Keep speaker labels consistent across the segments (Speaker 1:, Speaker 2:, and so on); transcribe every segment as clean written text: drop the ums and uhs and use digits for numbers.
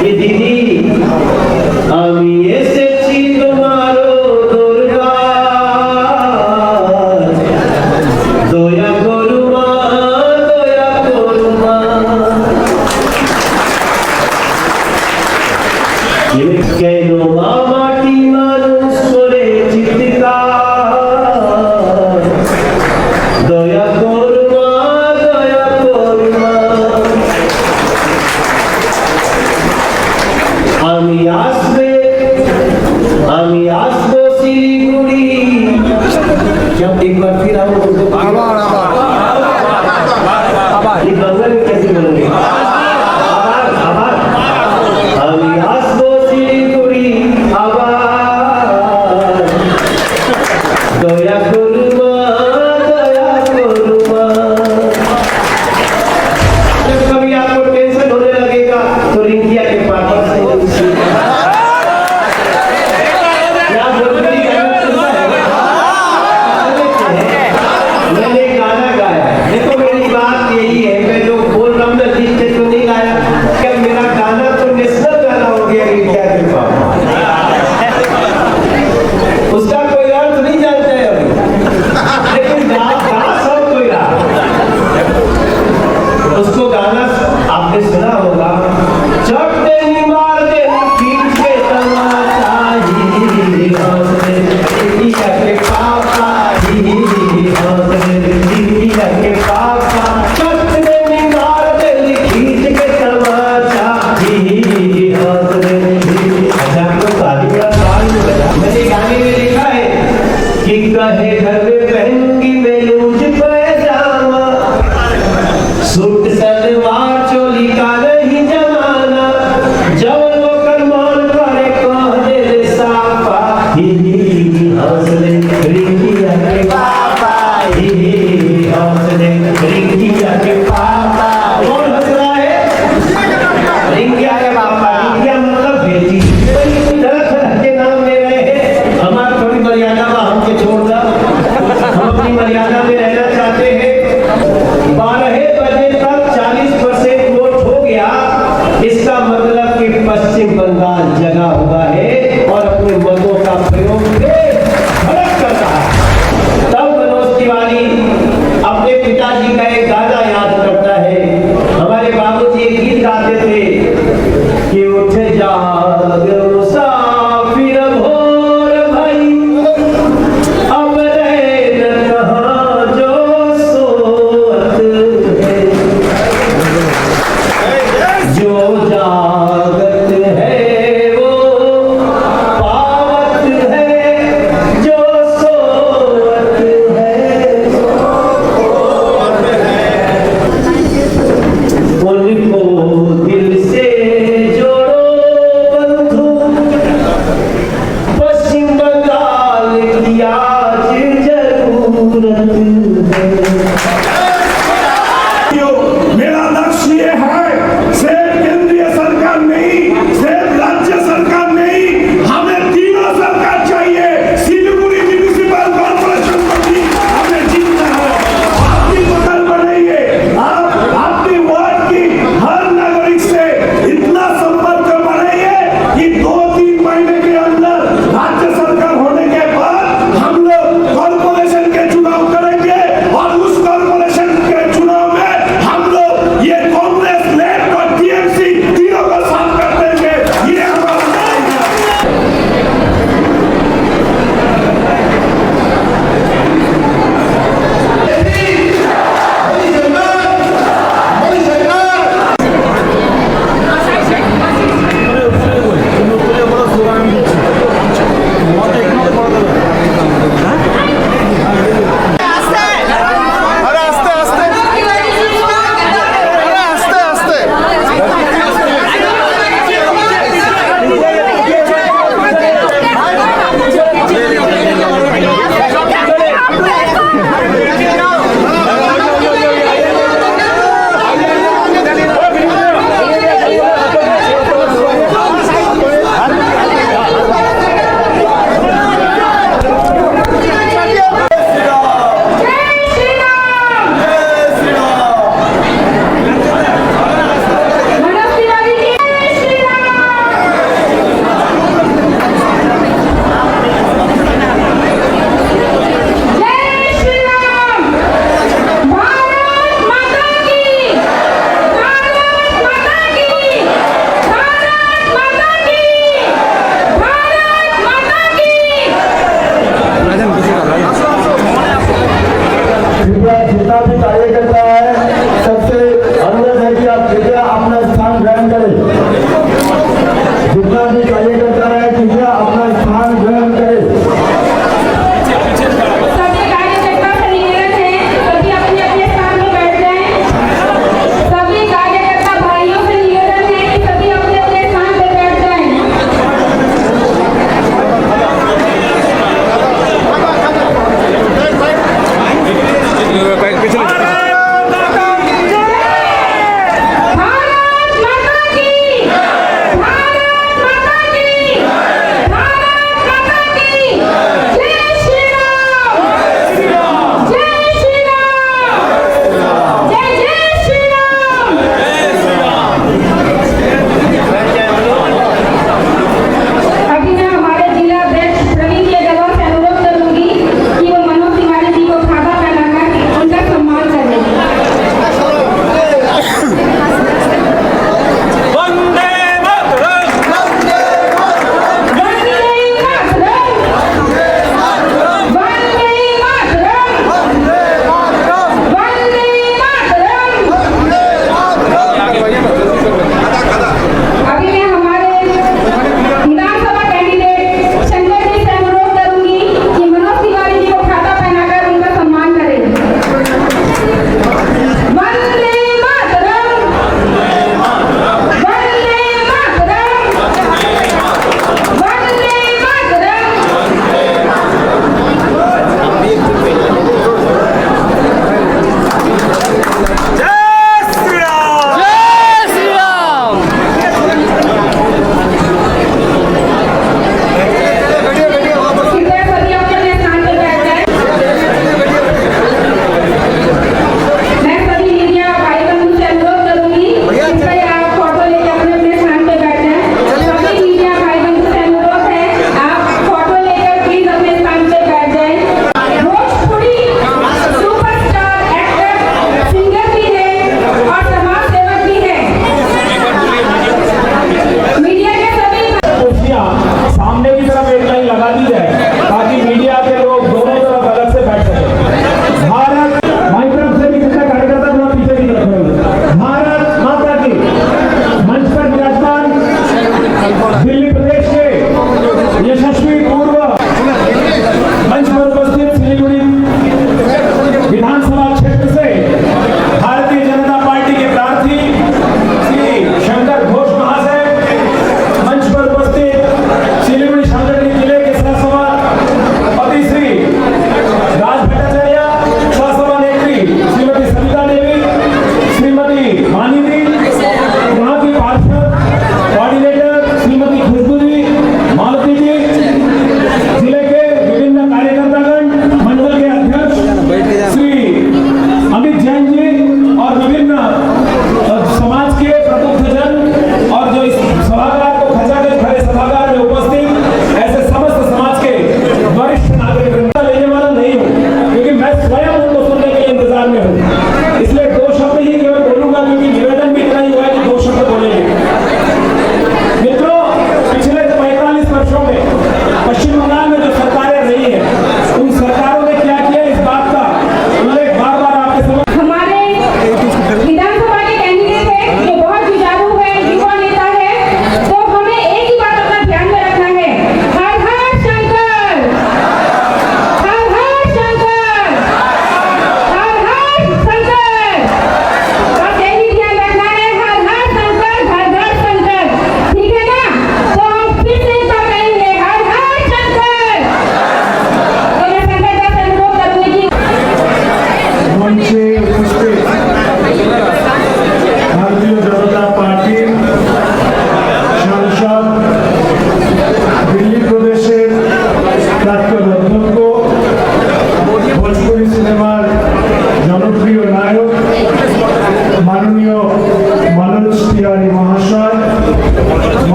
Speaker 1: ये दीदी আমি এসেছি তোমারও দরবার দয়া করো মা দয়া করো মা কেন মা মাটি মানুষ করে চিৎকার দয়া করো মা দয়া করো মা আমি আসবো শিলিগুড়ি जब एक बार फिर आओ आभार ये बंगला में कैसे बोलोगे आभार আমি আসবো শিলিগুড়ি আবার দয়া করো মা দয়া করো মা जब कभी आपको टेंशन होने लगेगा तो रिंकिया के पापा से मैंने गाना गाया देखो मेरी बात यही है मैं जो बोल रहा हूँ ना दिल से तो नहीं गाया क्या मेरा गाना तो नेशनल गाना हो गया रिंकिया के पापा उसका कोई अर्थ नहीं जानते हैं अभी लेकिन गा सब कोई रहा उसको गाना आपने सुना होगा चढ़ते ही मार दे खींच के तमाचा ही हंसते रिंकिया के पापा ही हंसते रिंकिया के पापा चढ़ते ही मार दे खींच के तमाचा ही हंसते अच्छा आपको ताली का सवाल बता मैंने गाने में लिखा है कि कहे घर में पहनूंगी मैं लूज पैजामा सूट सलवार चोली का नहीं जमाना जब वो करमान करे कह दे रे साफा ही हंसले रिंकिया के पापा ही हंसले रिंकिया के पापा कौन हंस रहा है रिंकिया के पापा रिंकिया मतलब बेटी तरह तरह के नाम ले रहे हैं हमारी थोड़ी मर्यादा में हमसे छोड़ दो हम अपनी मर्यादा में रहना चाहते हैं 12 बजे तक 40% वोट हो गया इसका मतलब कि पश्चिम बंगाल जगा हुआ है और अपने मतों का प्रयोग भड़क करता है तब मनोज तिवारी अपने पिताजी का एक गाना याद करता है हमारे बाबूजी एक गीत गाते थे कि उठ जाग मुसाफिर भोर भाई अब रहे न कहाँ जो सोत है जो जागत है वो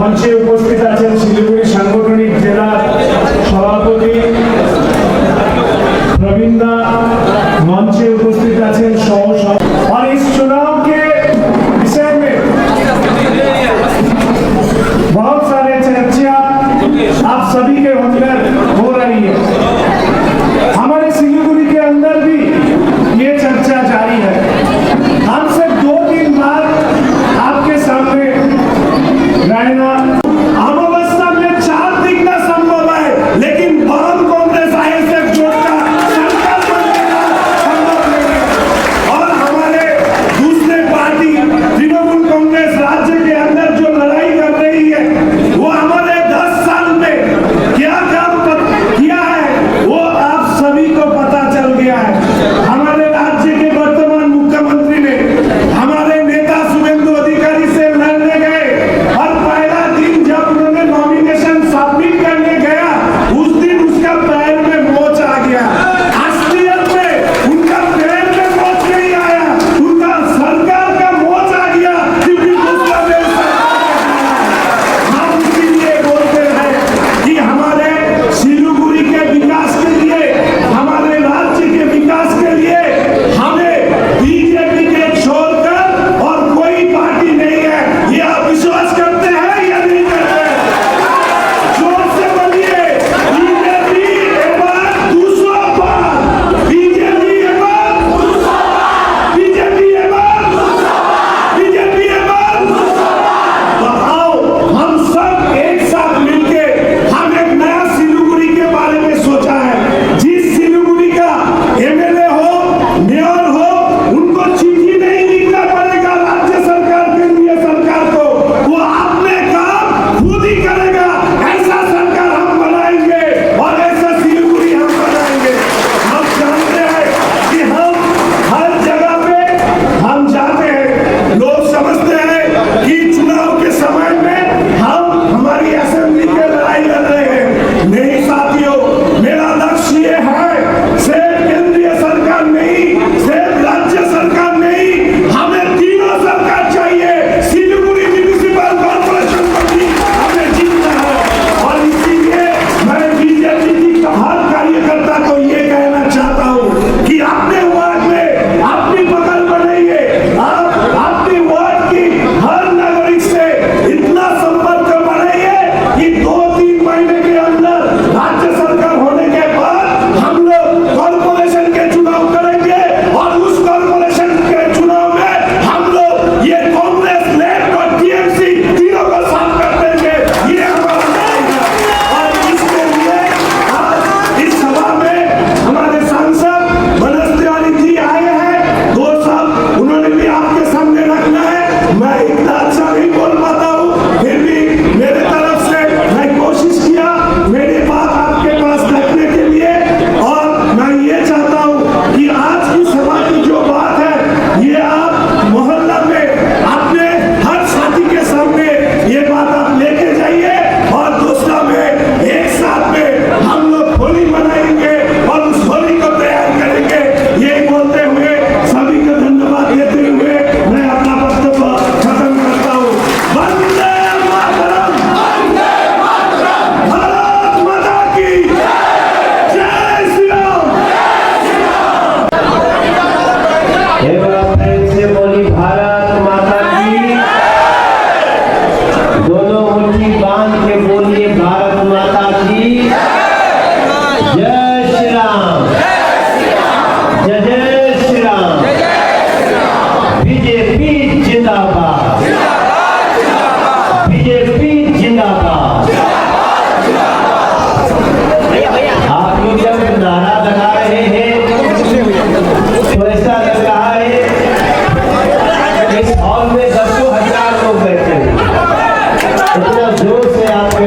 Speaker 2: মঞ্চে উপস্থিত আছেন শিলিগুড়ি সাংগঠনিক জেলা সভাপতি प्रवीण दा, मंच पे उपस्थित आছেন और इस चुनाव के विषय में बहुत सारे चर्चा आप सभी के अंदर हो रही है। हमारे सिलीगुड़ी के अंदर भी ये चर्चा जारी है। हमसे 2-3 बार आपके सामने रहना अमावस्या में 4 दिखना संभव है, लेकिन वाम कांग्रेस आईएसएफ जोड़कर
Speaker 1: इतना जोर से आपके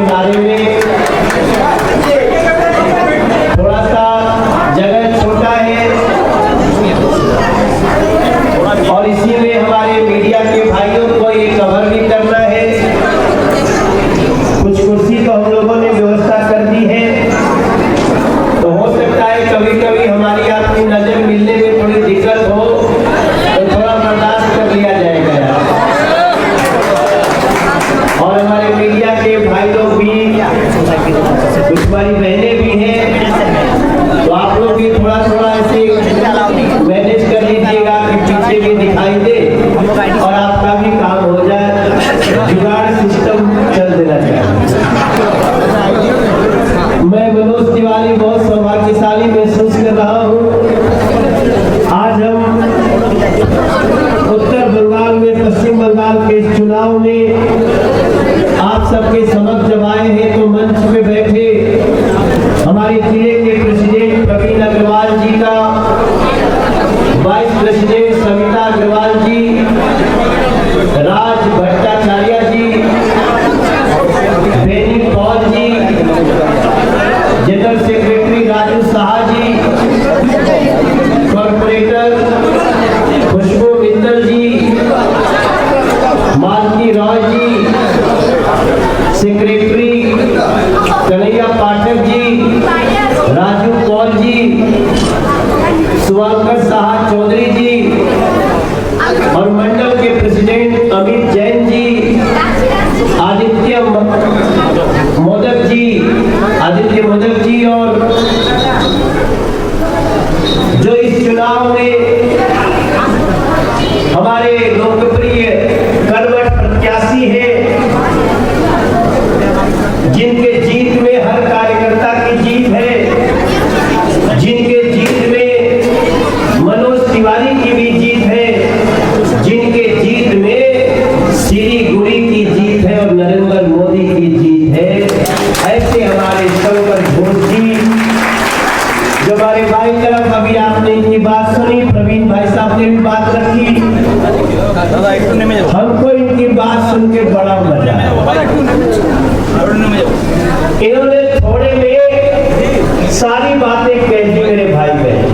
Speaker 1: आपके समक्ष जब आए हैं तो मंच पे बैठे हमारे जिले के प्रेसिडेंट प्रवीण अग्रवाल जी का, वाइस प्रेसिडेंट सविता अग्रवाल जी, राज भट्टाचार्य जी, बेनी पॉल जी, जनरल सेक्रेटरी राजू साहा जी, कॉर्पोरेटर खुशबू मित्तल जी, मालती रॉय जी, सेक्रेटरी कन्हैया पाठक जी, राजू पॉल जी, सुवांकर साहा चौधरी जी और मंडल के प्रेसिडेंट अमित जैन जी, आदित्य मोदक जी और जो इस चुनाव में हमारे लोकप्रिय कर्मठ प्रत्याशी हैं, जिनके जीत में हर कार्यकर्ता की जीत है, जिनके जीत में मनोज तिवारी की भी जीत है, जिनके जीत में सिलीगुड़ी की जीत है और नरेंद्र मोदी की जीत है, ऐसे हमारे शंकर घोष जी जो हमारे भाई तरफ अभी आपने इनकी बात सुनी, प्रवीण भाई साहब ने भी बात रखी, हमको इनकी बात सुन के बड़ा मजा आया। इन्होंने थोड़े में सारी बातें कह दी मेरे भाई बहन।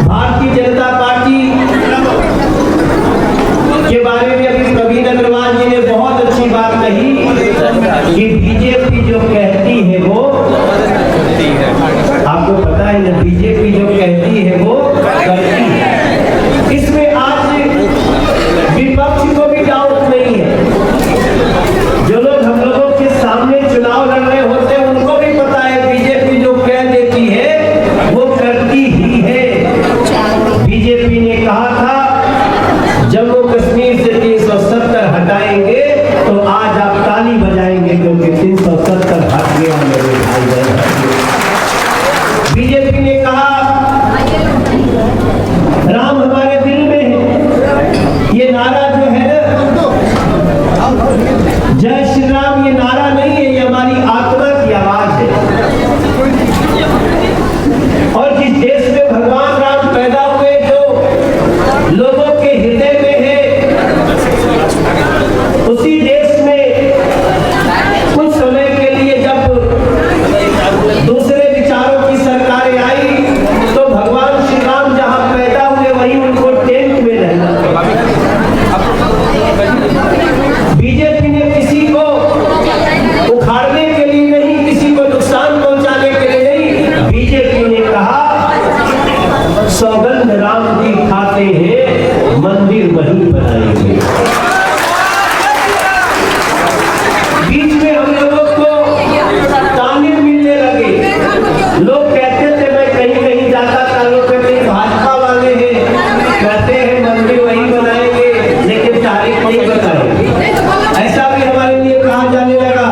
Speaker 1: भारतीय जनता पार्टी के बारे में अभी प्रवीण अग्रवाल जी ने बहुत अच्छी बात कही कि बीजेपी जो कहती है वो, आपको पता है ना, बीजेपी जो कहती है वो करती है। इसमें आज विपक्ष को भी डाउट नहीं है, जो लोग हम लोगों के सामने चुनाव लड़ रहे होते हैं उनको भी पता है बीजेपी जो कह देती है वो करती ही है। बीजेपी ने कहा था जम्मू कश्मीर से 370 हटाएंगे, तो आज आप ताली बजाएंगे क्योंकि 370 हट गया मेरे भाई बहन। बीजेपी ने कहा राम हमारे दिल में है, ये नारा जो है ना, जय श्री राम, ये नारा नहीं है, ये हमारी आत्मा की आवाज है। और जिस देश में भगवान राम पैदा हुए, जो लोगों के हृदय में है, उसी देश में कुछ समय के लिए जब दूसरे विचारों की सरकारें आई तो भगवान श्री राम जहां पैदा हुए वहीं उनको टेंट में रहना। बीजेपी ने किसी को उखाड़ने के लिए नहीं, किसी को नुकसान पहुंचाने के लिए नहीं, बीजेपी ने कहा सौगंध राम जी खाते हैं, मंदिर वहीं बनाएंगे। बीच में हम लोगों को ताने मिलने लगे, लोग कहते थे, मैं कहीं कहीं जाता था, लोग कहते हैं भाजपा वाले हैं, कहते हैं मंदिर वहीं बनाएंगे लेकिन तारीख नहीं बताएंगे, ऐसा भी हमारे लिए कहा जाने लगा।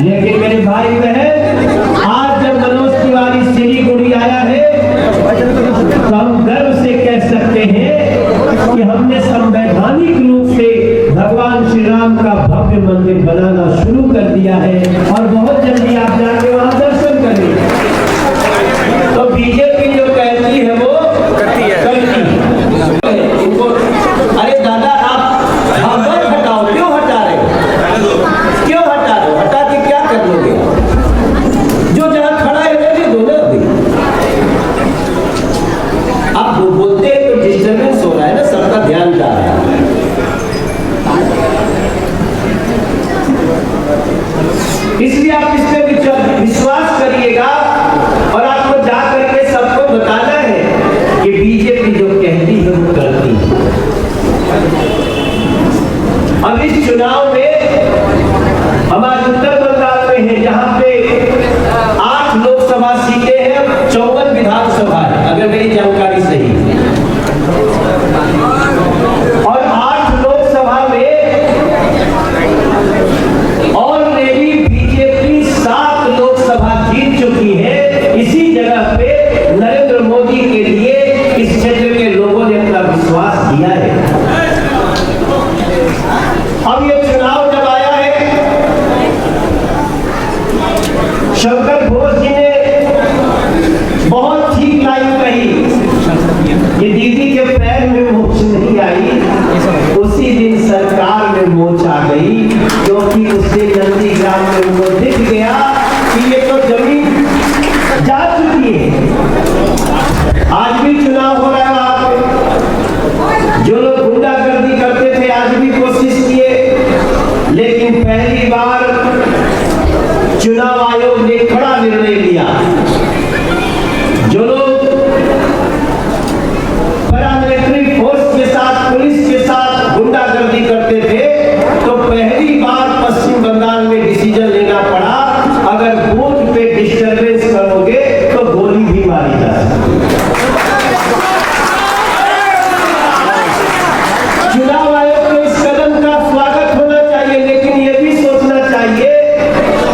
Speaker 1: लेकिन मेरे भाई बहन, आज जब मनोज तिवारी सिलीगुड़ी आया है तो हम गर्व से कह सकते हैं कि हमने संवैधानिक रूप से भगवान श्री राम का भव्य मंदिर बनाना शुरू कर दिया है और बहुत जल्दी आप जाके वहां दर्शन करेंगे। तो बीजेपी जो कहती है वो करती है। इनको अरे दादा आप मत हटाओ, क्यों हटा रहे हो, क्यों हटा रहे हो, हटा के क्या कर लोगे, जो जहां खड़ा है रहने दो ना। अभी आप बोलते हैं तो डिस्टर्बेंस हो रहा है ना, सबका ध्यान जा रहा है। इसलिए आप इस पे विश्वास करिएगा और आपको जा करके सबको बताना है कि बीजेपी जो कहती है वो करती है। अब इस चुनाव में हमारे उत्तर बंगाल में है, जहां पे 8 लोकसभा सीटें हैं, 54 विधानसभा है अगर मेरी जानकारी सही है, और 8 लोकसभा में ऑलरेडी बीजेपी 7 लोकसभा जीत चुकी है। इसी जगह पे नरेंद्र मोदी के लिए इस क्षेत्र के लोगों ने अपना विश्वास दिया है। मोच आ गई, क्योंकि उससे नंदीग्राम में उनको दिख गया कि ये तो जमीन जा चुकी है। आज भी चुनाव हो रहा है वहां पे, जो लोग गुंडागर्दी करते थे आज भी कोशिश किए, लेकिन पहली बार चुनाव आयोग ने बड़ा निर्णय लिया। जो लोग पैरामिलिट्री फोर्स के साथ, पुलिस के साथ गुंडागर्दी करते थे, तो पहली बार पश्चिम बंगाल में डिसीजन लेना पड़ा, अगर बूथ पे डिस्टर्बेंस करोगे तो गोली भी मारी जा सकती है। चुनाव आयोग के इस कदम का स्वागत होना चाहिए, लेकिन यह भी सोचना चाहिए,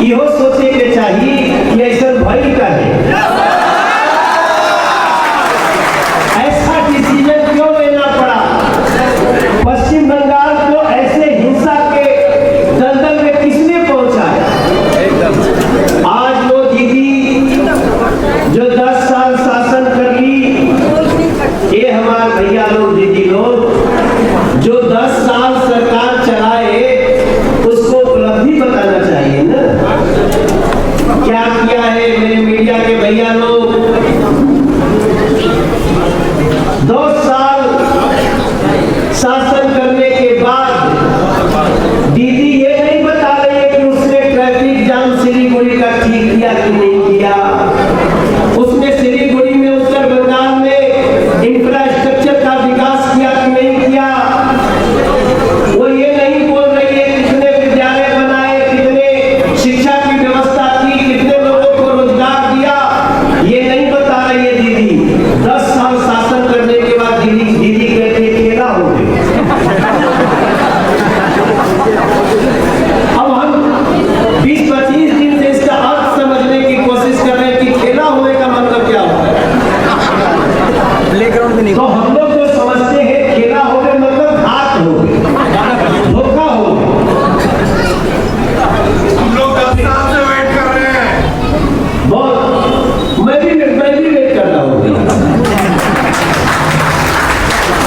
Speaker 1: यह सोचे के चाहिए कि ऐसा भय का है, ऐसा डिसीजन क्यों लेना पड़ा। पश्चिम बंगाल को ऐसे हिंसा के दलदल में किसने पहुंचाया। आज वो दीदी जो 10 साल शासन कर ली, ये हमारे भैया लोग, दीदी लोग जो 10 साल सरकार चलाए, उसको उपलब्धि बताना चाहिए ना, क्या किया है। मेरे मीडिया के भैया लोग 2 साल शासन करने के बाद दीदी ये नहीं बता रही है कि उसने ट्रैफिक जाम सिलीगुड़ी का ठीक किया कि नहीं किया, उसने सिलीगुड़ी में, उत्तर बंगाल में इंफ्रास्ट्रक्चर का विकास किया कि नहीं किया। वो ये नहीं बोल रही है कितने विद्यालय बनाए, कितने शिक्षा की व्यवस्था की, कितने लोगों को रोजगार दिया, ये नहीं बता रही है दीदी। 10 साल शासन करने के बाद दीदी कहती है खेला हो गया। अब हम 20-25 दिन से इसका अर्थ समझने की कोशिश कर रहे हैं कि खेला होने का मतलब क्या होता है।
Speaker 3: प्लेग्राउंड में नहीं,
Speaker 1: तो हम लोग जो समझते हैं खेला हो गया मतलब घात हो गया, धोखा हो गया।
Speaker 4: हम लोग 10 साल से वेट कर रहे हैं।
Speaker 1: बहुत मैं भी वेट कर रहा हूँ।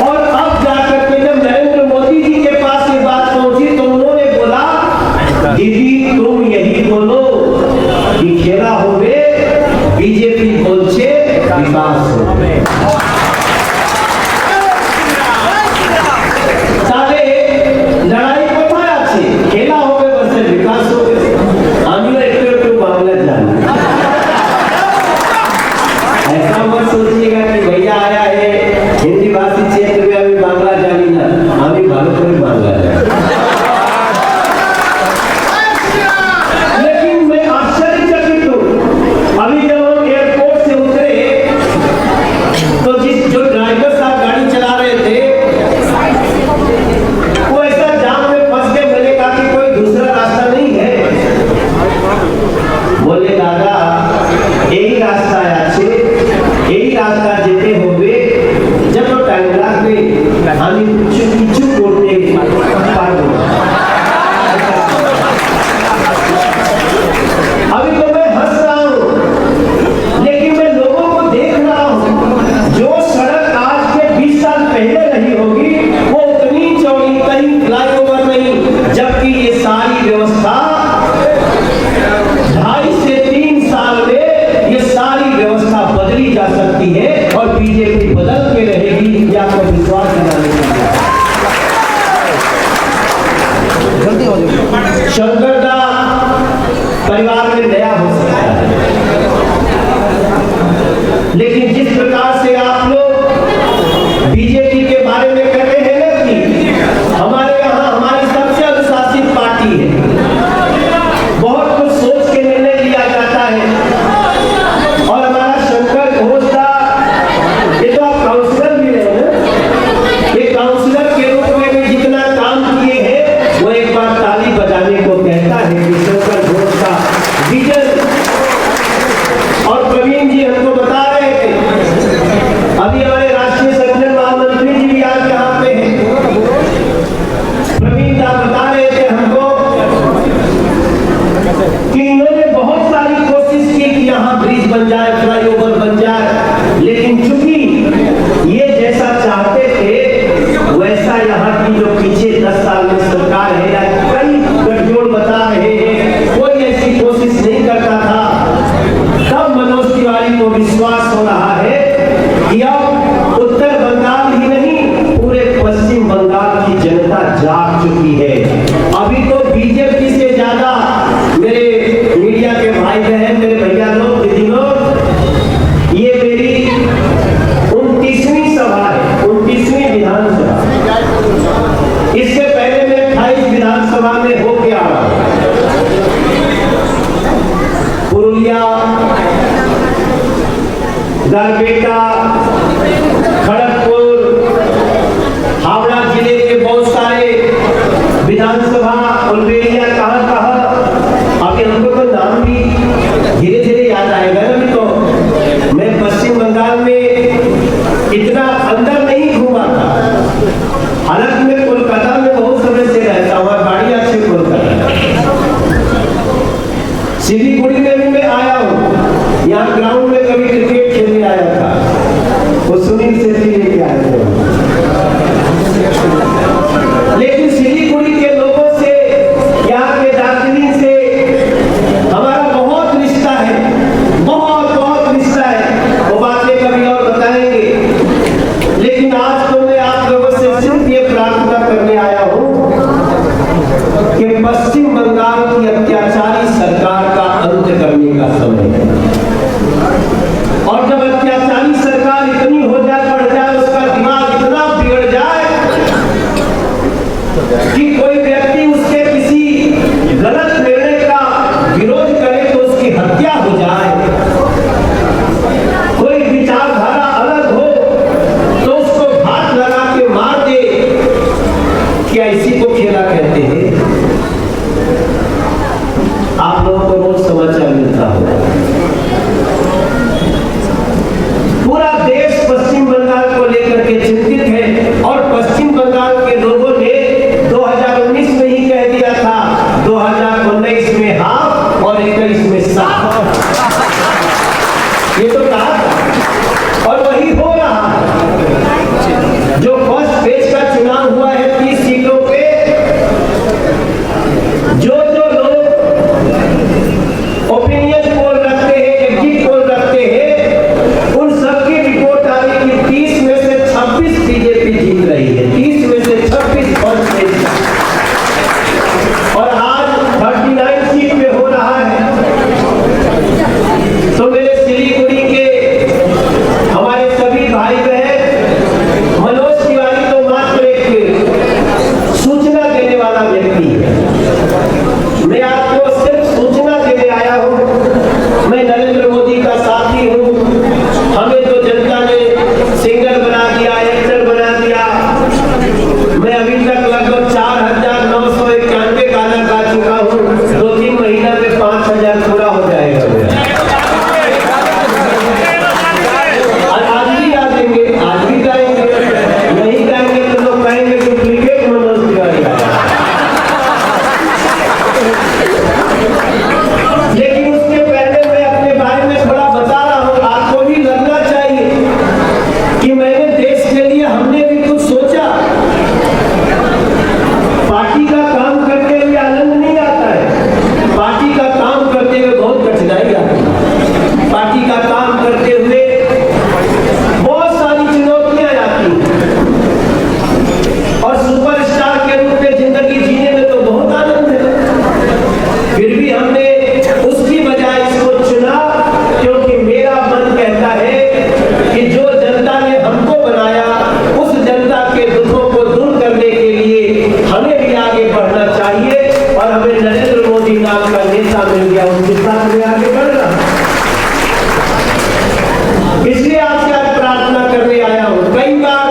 Speaker 1: और अब जाकर के जब नरेंद्र मोदी जी के पास ये बात पहुंची, तो उन्होंने बोला दीदी तुम यही बोलो कि खेला होवे, बीजेपी बोलছে विकास হবে। তাহলে লড়াই কোথায় আছে? খেলা হবে বলছে বিকাশ হবে। আমিও একটু একটু বাংলা জানি। ऐसा मत सोचिएगा कि भैया आया है हिंदी भाषी क्षेत्र में अभी बांग्ला जानी ना, अभी भारत में बांग्ला जानी। लेकिन मैं आश्चर्यचकित हूँ, अभी जब हम एयरपोर्ट से उतरे, तो जो ड्राइवर साहब गाड़ी चला रहे थे, वो ऐसा जाम में फंस गए। मैंने कहा कि कोई दूसरा रास्ता नहीं है। बोले दादा यही रास्ता है, अच्छे यही रास्ता जेते होवे, जब तो टाइम लागবে আমি কিছু করতে পারবো। अभी तो मैं हंस रहा हूँ, लेकिन मैं लोगों को देख रहा हूँ, जो सड़क आज के 20 साल पहले नहीं होगी, वो उतनी चौड़ी, कहीं फ्लाईओवर नहीं, जबकि ये सारी व्यवस्था 2.5 से 3 साल में ये सारी व्यवस्था बदली जा सकती है, और बीजेपी बदल के रहेगी, या आपको विश्वास दिलाने के लिए।
Speaker 3: जल्दी हो जाए।
Speaker 1: शंकरदा परिवार में नया हो सकता है, लेकिन जिस प्रकार से आप लोग बीजेपी के बारे में कह रहे हैं ना कि हमारे यहाँ हमारी सबसे अनुशासित पार्टी है, बहुत कुछ सोच के निर्णय लिया जाता है, और हमारा शंकर घोषदा, ये तो आप काउंसलर भी रहे ना, ये काउंसलर के रूप में भी जितना काम किए हैं, वो एक बार ताली बजाने को कहता है कि शंकर घोषदा विजन। और प्रवीण जी हमको बता रहे थे, अभी हमारे राष्ट्रीय संगठन महामंत्री जी भी आज यहाँ पे हैं, प्रवीण दा बता रहे थे हमको कि इन्होंने बहुत सारी कोशिश की कि यहाँ ब्रिज बन जाए, फ्लाईओवर बन जाए, लेकिन चूंकि ये जैसा चाहते थे वैसा यहाँ की जो पीछे 10 साल में सरकार है भाग चुकी है। अभी तो बीजेपी से ज्यादा मेरे मीडिया के भाई बहन, मेरे भैया लोग, दीदी लोग, ये मेरी 29वीं सभा है, 29वीं विधानसभा। इससे पहले मैं 28 विधानसभा में होके आ रहा हूं। पुरुलिया, गरबेटा, खड़गपुर, हावड़ा जिले के बहुत सारे विधानसभा, उलबेड़िया, कहां अभी हमको तो नाम भी धीरे धीरे याद आएगा। अभी तो मैं पश्चिम बंगाल में इतना अंदर नहीं घूमा था। हालांकि मैं कोलकाता में बहुत समय से रहता हूँ, बाड़ी अच्छे कोलकाता। सिलीगुड़ी में भी मैं आया हूँ, यहाँ ग्राउंड में कभी क्रिकेट खेलने आया था, वो सुनील सेठी लेके आए थे। लेकिन सिलीगुड़ी के लोगों से, यहाँ के दार्जिलिंग से हमारा बहुत रिश्ता है, बहुत बहुत रिश्ता है। वो बातें कभी और बताएंगे। लेकिन आज तो मैं आप लोगों से सिर्फ ये प्रार्थना करने आया हूँ कि पश्चिम बंगाल की अत्याचारी सरकार का अंत करने का समय है। और जब अत्याचारी सरकार इतनी हो जाए, बढ़ जाए, उसका दिमाग इतना बिगड़ जाए कि कोई व्यक्ति उसके किसी गलत निर्णय का विरोध करे तो उसकी हत्या हो जाए, कोई विचारधारा अलग हो तो उसको घात लगा के मार दे, क्या इसी को खेला कहते हैं? आप लोगों को रोज समाचार मिलता होगा। पूरा देश पश्चिम बंगाल को लेकर के चिंतित है और पश्चिम बंगाल के लोगों ने 2019 में ही कह दिया था, 2019 में हाफ और 21 में साफ। ये तो कहा था और वही हो रहा है। जो फर्स्ट फेज का चुनाव हुआ है 30 सीटों पे, जो लोग ओपिनियन पोल रखते हैं, एग्जिट पोल रखते हैं, उन सबकी रिपोर्ट आ रही कि 30 में से 26 बीजेपी जीत रही है, 30 में से 26 फर्स्ट फेज। और आज 39 सीट पे हो रहा है। तो मेरे सिलीगुड़ी के हमारे सभी भाई बहन, मनोज तिवारी तो मात्र एक सूचना देने वाला व्यक्ति है। मैं आपको सिर्फ सूचना देने आया हूं। मैं नरेंद्र मोदी का साथी हूं। हमें तो जनता ने सिंगर बना दिया, एक्टर बना दिया। मैं अभी तक लगभग 4,991 गाना गा चुका हूं। 2-3 महीना में 5,000 पूरा हो जाएगा। और आज भी गा देंगे, आज भी गाएंगे। नहीं गाएंगे तो लोग कहेंगे डुप्लीकेट मनोज तिवारी। लेकिन उसके पहले मैं अपने बारे में थोड़ा बता रहा हूं। आपको भी लगना चाहिए कि मैंने देश के लिए, हमने भी कुछ सोचा। पार्टी का काम करते हुए आनंद नहीं आता है, पार्टी का काम करते हुए बहुत कठिनाई आती है। पार्टी का काम करते हुए बहुत सारी चुनौतियां आती हैं और सुपरस्टार के रूप में जिंदगी जीने में तो बहुत आनंद है। फिर भी हमने उसकी बजाय इसको चुना, क्योंकि मेरा मन कहता है कि जो जनता ने हमको बनाया, उस जनता के दुखों को दूर करने के लिए हमें भी आगे बढ़ना चाहिए। और हमें नरेंद्र मोदी नाम का नेता मिल गया, उसके साथ में आगे बढ़ रहा। इसलिए आपसे आज प्रार्थना करने आया हूं। कई बार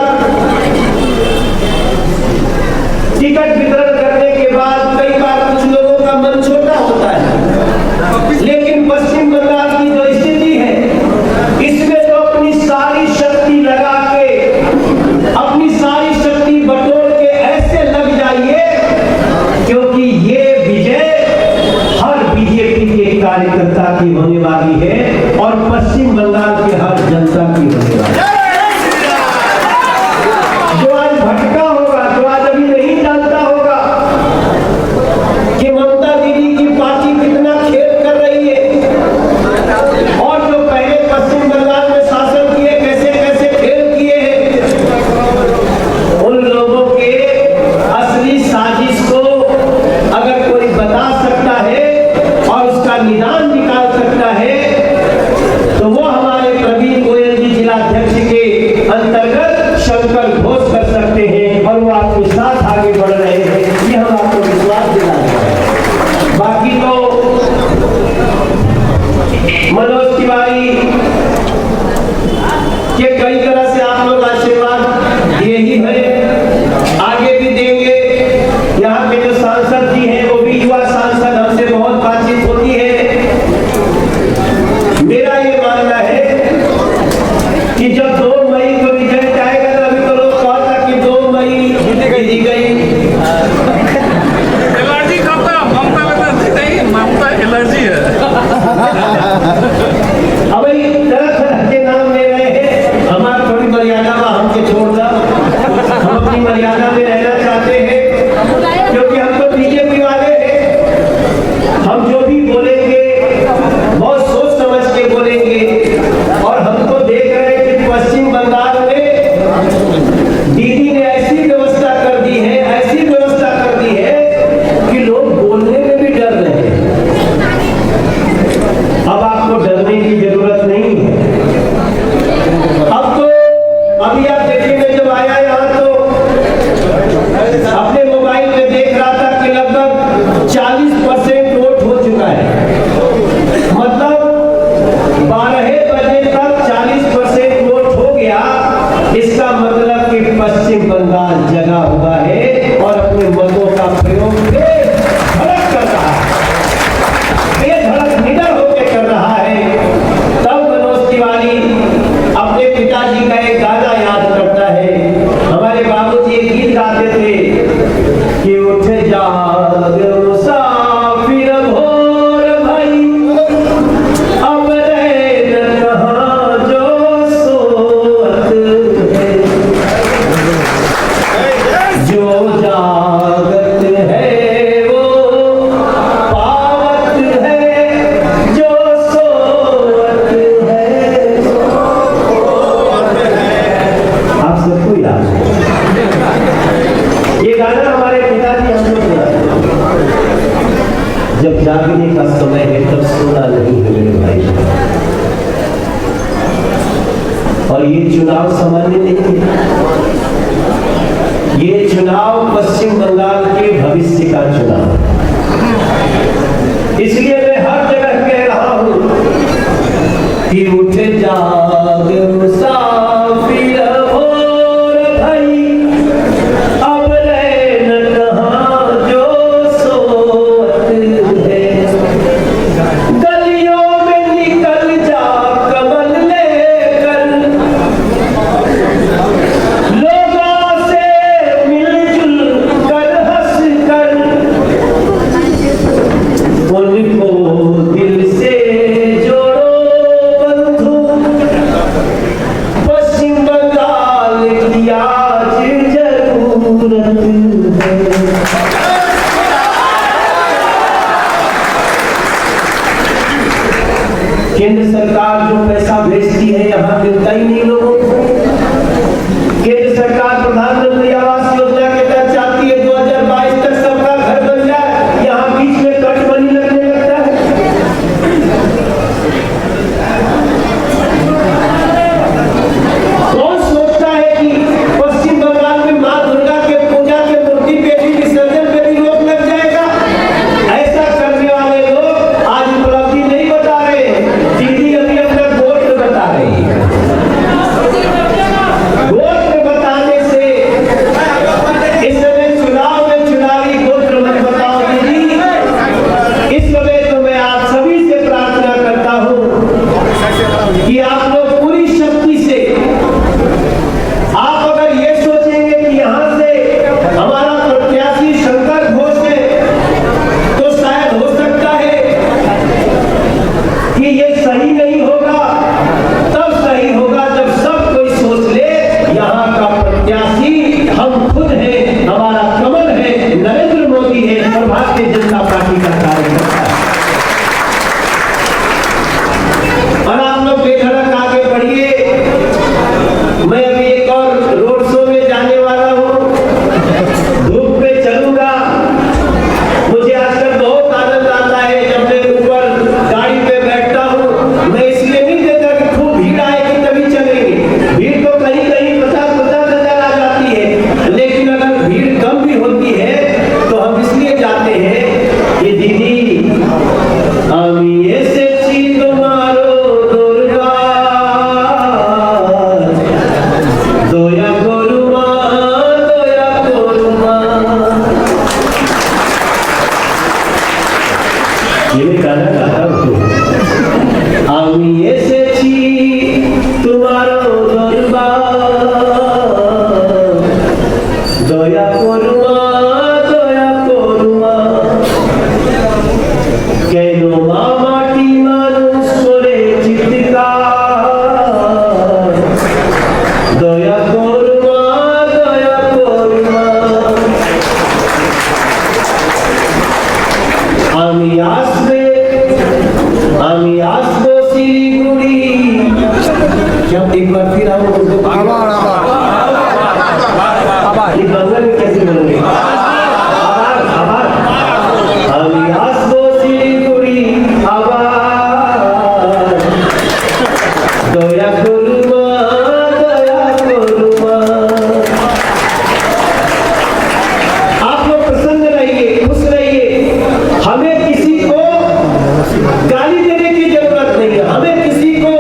Speaker 1: टिकट वितरण करने के बाद कई बार कुछ लोगों का मन छोटा होता है, लेकिन पश्चिम बंगाल की जो स्थिति है, इसमें तो अपनी सारी शक्ति लगा के, अपनी सारी शक्ति बटोर के ऐसे लग जाइए, क्योंकि ये विजय हर बीजेपी के कार्यकर्ता की होने वाली है और पश्चिम बंगाल के हर जनता की होने वाली है। जो आज भटका होगा, जो आज अभी नहीं जानता होगा कि ममता दीदी की पार्टी कितना खेल कर रही है, और जो पहले पश्चिम बंगाल में शासन किए कैसे कैसे खेल किए हैं, उन लोगों के असली साजिश आपके साथ आगे बढ़ रहे हैं, ये हम आपको विश्वास दिला रहे हैं। बाकी तो मनोज तिवारी के कई तरह से आप लोग आशीर्वाद दिए ही हैं, आगे भी देंगे। यहाँ के जो सांसद जी हैं वो भी युवा सांसद, हमसे बहुत बातचीत होती है। मेरा ये मानना है कि जब 2 मई को रिजल्ट आएगा तो अभी तो लोग कहता कि 2 मई जीत गई।
Speaker 4: एलर्जी करता है, ममता बनर्जी नहीं, ममता एलर्जी है।
Speaker 1: अब तरह तरह के नाम ले रहे हैं, हमारी थोड़ी मर्यादा में हमसे छोड़ दो, हम अपनी मर्यादा में रहना चाहते हैं, क्योंकि हम तो बीजेपी वाले हैं। हम जो भी बोलेंगे बहुत सोच समझ के बोलेंगे, और हम तो देख रहे हैं कि पश्चिम बंगाल में दीदी ने ऐसी व्यवस्था कर दी है, ऐसी व्यवस्था कर दी है कि लोग बोलने में भी डर रहे हैं। अब आपको डरने की जरूरत नहीं है। अब तो अभी आप देखिए, मैं जब आया यहाँ तो अपने मोबाइल में देख रहा था कि लगभग 40% वोट हो चुका है। मतलब 12 बजे तक 40% वोट हो गया। इसका मतलब कि पश्चिम बंगाल जगा हुआ है और अपने मतों का प्रयोग बेधड़क कर रहा है, बेधड़क निडर होकर कर रहा है। तब मनोज तिवारी अपने पिताजी का एक गाना याद करता है। हमारे बाबूजी एक गीत गाते थे कि उठ जाग मुसाफिर भोर भाई, अब रहे न कहाँ जो सोत है, जो जागत है वो पावत है, जो सोत है। आप सबको याद है ये गाना, हमारे पिताजी हम लोग गाते हैं। जब जागने का समय है तब सोना नहीं है मेरे भाई। और ये चुनाव सामान्य नहीं है, ये चुनाव पश्चिम बंगाल के भविष्य का चुनाव। इसलिए मैं हर जगह कह रहा हूं कि उठ जाग मुसाफिर भोर भाई, अब रहे न कहाँ जो सोत है, गलियों में निकल जा कमल लेकर, लोगों से मिलजुल कर हंस कर, उनको दिल से जोड़ो बंधु, पश्चिम बंगाल की आज जरूरत है। केंद्र सरकार जो पैसा भेजती है यहाँ मिलता ही नहीं लोगों को। केंद्र सरकार प्रधानमंत्री आवास योजना के तहत चाहती है 2022 तक सबका घर बन जाए, यहाँ बीच में कट बनी लगने लगता है। कौन सोचता है कि पश्चिम बंगाल में माँ दुर्गा के पूजा के मूर्ति पे भी আমি এসেছি তোমার দরবার, দয়া করুমা দয়া করুমা, কেন মাটি মানুষ করে চিৎকার, দয়া করুমা দয়া করুমা। আমি আসবো শিলিগুড়ি, एक बार फिर हम उनको ये बंगल में कैसे बोल रहे हैं? आभार। আমি আসবো শিলিগুড়ি আবার, দয়া করুমা দয়া করুমা। आप लोग प्रसन्न रहिए, खुश रहिए। हमें किसी को गाली देने की जरूरत नहीं है, हमें किसी को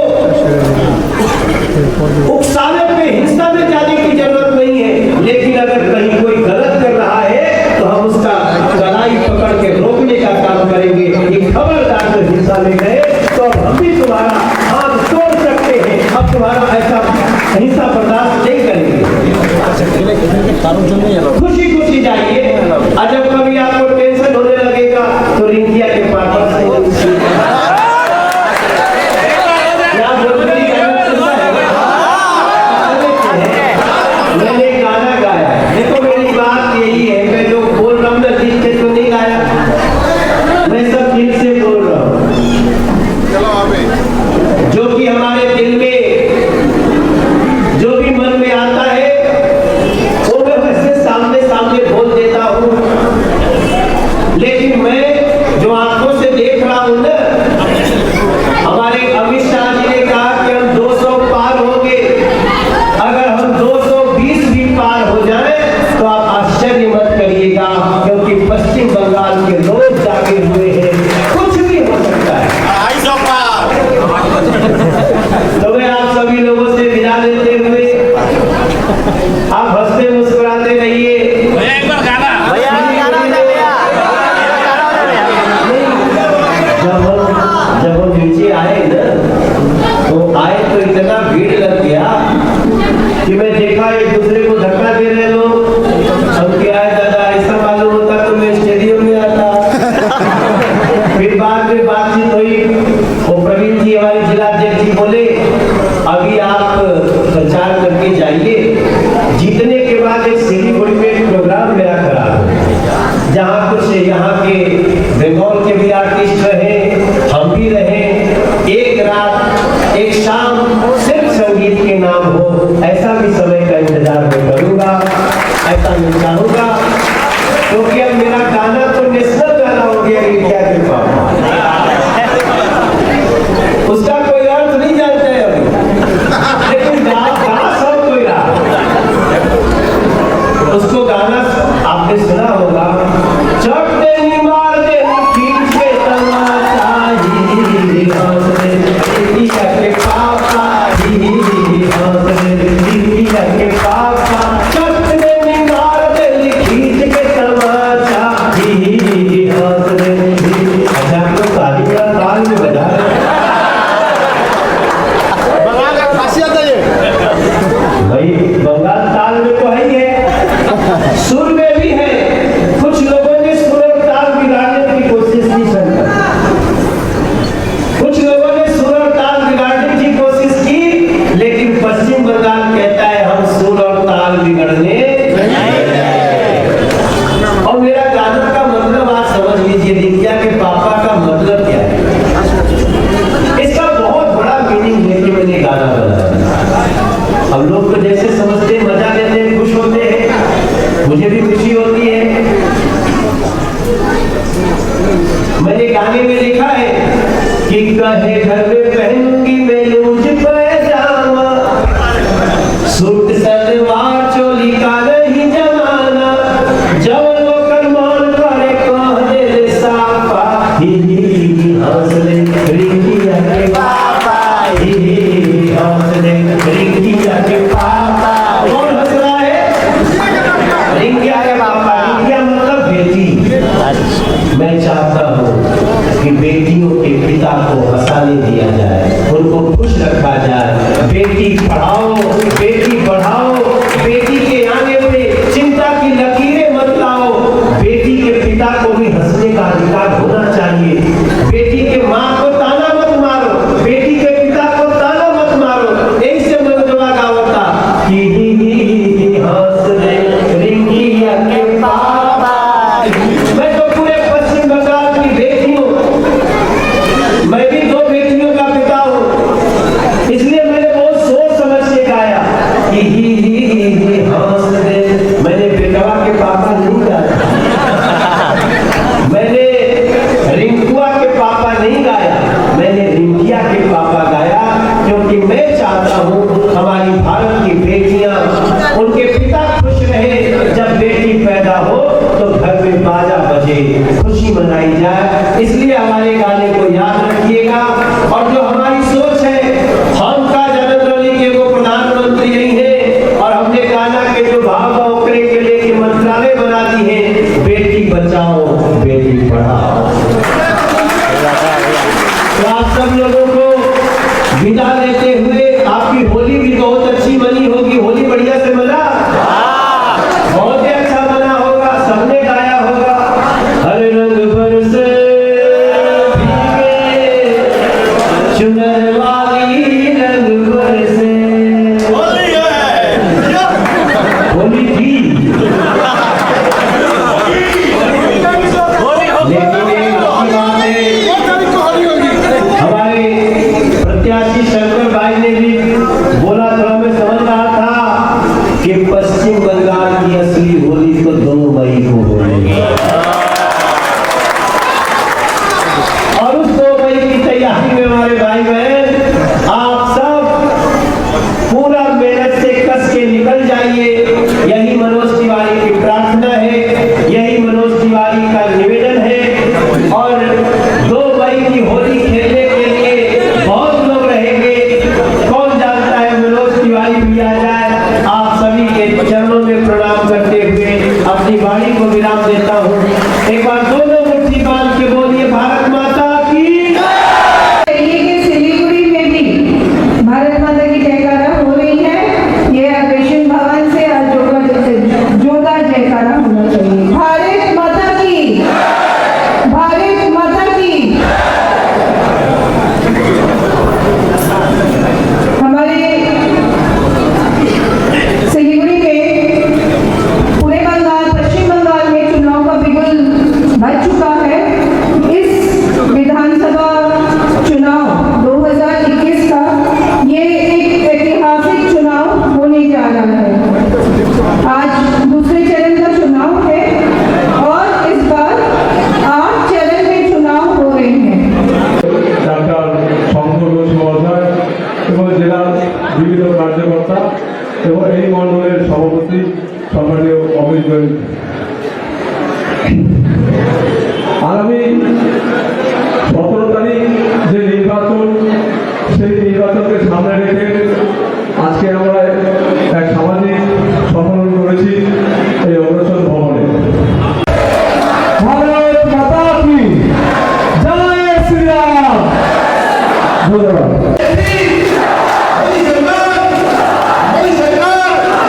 Speaker 1: उकसावे पे हिंसा में जाने की जरूरत नहीं है। लेकिन अगर कहीं कोई गलत कर रहा है तो हम उसका कलाई पकड़ के रोकने का काम करेंगे। ये खबरदार से हिंसा में गए तो अब हम भी तुम्हारा हाथ तोड़ सकते हैं, अब तुम्हारा ऐसा हिंसा बर्दाश्त नहीं करेंगे। खुशी खुशी जाइए, और जब कभी आपको टेंशन होने लगेगा तो रिंकिया के पापा से मैंने गाना गाया। देखो मेरी बात यही है, मैं जो बोल रहा हूँ ना दिल से तो नहीं गाया, मैं सब दिल से बोल रहा हूँ। जो कि हमारे दिल में, जो भी मन में आता है वो मैं वैसे सामने सामने बोल देता हूँ। लेकिन मैं जो आंखों से देख रहा हूँ ना, हमारे अमित शाह जी ने कहा कि हम 200 पार होंगे। अगर हम 220 भी पार हो जाए तो आप आश्चर्य मत करिएगा, क्योंकि पश्चिम बंगाल के लोग जागे हुए हैं, कुछ भी हो सकता है। तो मैं आप सभी लोगों से विदा लेते हुए, आप हंसते मुस्कुराते रहिए।
Speaker 4: एक बार गाना
Speaker 1: जब हम नीचे आए ना, तो आए तो इतना भीड़ लग गया कि मैं देखा एक दूसरे को धक्का दे रहे लोग। हम क्या है दादा, ऐसा मालूम होता तो मैं स्टेडियम में आता। फिर बाद में बातचीत हुई, वो प्रवीण जी हमारे जिलाध्यक्ष जी बोले अभी आप प्रचार करके जाइए, जीतने के बाद एक सिलीगुड़ी में एक प्रोग्राम मेरा करा, जहाँ कुछ यहाँ के बंगाल के भी आर्टिस्ट रहे, हम भी रहे। एक रात एक शाम सिर्फ संगीत के नाम हो, ऐसा भी समय का इंतजार मैं करूंगा, ऐसा मैं चाहूंगा। क्योंकि अब मेरा गाना तो नेशनल गाना हो गया इंडिया के पास, उसका कोई अर्थ नहीं जानते हैं अभी, लेकिन गा सब कोई रहा। उसको गाना आपने सुना होगा, चट्टेनी मार दे पीछे तमाचा ही हंसने, इंडिया के पापा ही हंसने, इंडिया के पापा। चट्टेनी मार दे खींच के तमाचा ही हंसने। अच्छा आप लोग तालियां ताल में बजा रहे हैं भाई, बंगाल ताल में तो है ही है, सुर में भी है। कुछ लोगों ने सुर और ताल बिगाड़ने की कोशिश की शंकर, कुछ लोगों ने सुर और ताल बिगाड़ने की कोशिश की, लेकिन पश्चिम बंगाल कहता है हम सुर और ताल बिगड़ने और मेरा गाना का मतलब आप समझ लीजिए, रिंकिया के पापा का मतलब क्या है, इसका बहुत बड़ा मीनिंग लेके मैंने गाना बनाया। हम लोग तो जैसे समझते हैं, मजा लेते हैं, खुश होते हैं, मुझे भी खुशी होती है। मैंने गाने में लिखा है कि कहे घर में पहनूंगी मैं लूज पैजामा, सूट सलवार चोली का नहीं जमाना, जब वो करमान करे कह दे रे साफा, ही हंसले रिंकिया के पापा, ही हंसले रिंकिया के पापा। कौन हंस रहा है? रिंकिया के पापा। रिंकिया मतलब बेटी। मैं चाहता हूँ कि बेटियों के पिता को हंसाने दिया जाए, पढ़ाओ, बेटी बढ़ाओ, बेटी के आने पे चिंता की लकीरें मत लाओ। बेटी के पिता को भी हंसने का अधिकार होना चाहिए। बेटी के माँ को ताना मत मारो, बेटी के पिता को ताना मत मारो। यही से मनोजवा का होता कि हंस रे रिंगिया के पापा। मैं तो पूरे पश्चिम बंगाल की बेटी हूँ, मैं भी 2 बेटियों का पिता हूँ, इसलिए मैंने बहुत सोच समझ के गाया कि हंस रे। मैंने बेटवा के पापा नहीं गाया, मैंने रिंकुआ के पापा नहीं गाया, मैंने रिंकिया के पापा गाया, क्योंकि मैं चाहता हूँ हमारी भारत की बेटियां, उनके पिता खुश रहे। जब बेटी पैदा हो तो घर में बाजा बजे, खुशी मनाई जाए। इसलिए हमारे गाने को याद रखिएगा। और जो हमारी सोच है, हम का जनरली के वो प्रधानमंत्री नहीं है, और हमने गाना के जो भाव ओकरे के लिए के मंत्रालय बना दी है, बेटी बचाओ बेटी पढ़ाओ। तो आप सब लोगों को विदा लेते हुए, आपकी होली भी बहुत अच्छी मनी होगी। होली बढ़िया से मना, बहुत ही अच्छा मना होगा, सबने गाया होगा। हर रंग बरसे भीगे चुनर वाली रंग बरसे। होली थी लेकिन एक अच्छी बात है, हमारे प्रत्याशी शंकर भाई ने भी बोला था, मैं समझ रहा था कि पश्चिम बंगाल की असली होली तो 2 मई को होगी, और उस 2 मई की तैयारी में हमारे भाई बहन आप सब पूरा मेहनत से कस के निकल जाइए। यही मनोज तिवारी की प्रार्थना है, यही मनोज तिवारी का निवेदन है। और 2 मई की होली खेलने के लिए बहुत लोग रहेंगे, कौन जानता है मनोज तिवारी भी आ जाए। आप सभी के चरणों में प्रणाम करते हुए अपनी वाणी को विराम देता हूँ। एक बार दोनों मुट्ठी बांध के बोलिए भारत माता की।
Speaker 5: ये कि सिलीगुड़ी में भी भारत माता की जयकारा हो रही है। ये अधिवेशन भवन से आज जोरदार जयकारा होना चाहिए। भारत माता की, भारत माता की। हमारे सिलीगुड़ी में पूरे बंगाल, पश्चिम बंगाल में चुनाव का बिगुल बज चुका है। इस विधानसभा चुनाव 2021 का ये एक ऐतिहासिक चुनाव होने जा रहा है। आज दूसरे चरण का चुनाव है और इस बार 8 चरण में चुनाव हो रहे हैं।
Speaker 6: ডাক্তার শঙ্কর ঘোষ মহোদয় এবং জেলার বিভিন্ন কার্যকর্তা এবং এই মণ্ডলের সভাপতি সম্মানীয় অমিত গোয়েল, আগামী 17 তারিখ যে নির্বাচন, সেই নির্বাচনকে সামনে রেখে আজকে আমরা এক সামাজিক সম্মেলন করেছি এই অগ্রসর ভবনে। ভারত মাতা কি জয় শ্রী রাম। ধন্যবাদ।